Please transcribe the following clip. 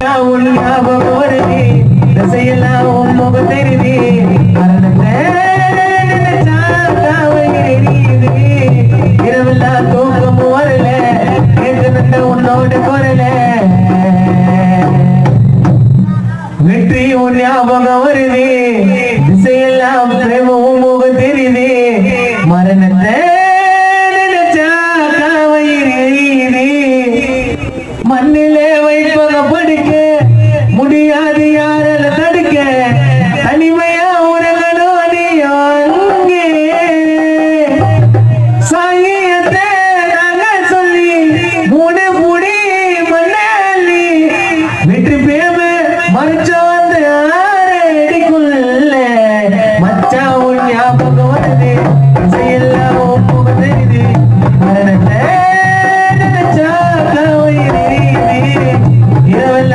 உன் ஞாபகம் வருது திசையெல்லாம் உன் முகம் தெரியுது இரவெல்லாம் தூக்கமும் வரல கேட்டு நட்ட உன்னோட குரல வெற்றி உன் ஞாபகம் வருது திசையெல்லாம் பிரேமும் முகம் தெரியுது மரணத்தை மண்ணிலே வைப்பக படிக்க முடியாது யாரால தடுக்க தனிமையா உறங்கணும் நீயோ அங்கே சாகியத்தை நாங்க சொல்லி மூணு புடி மண்ணி வெற்றி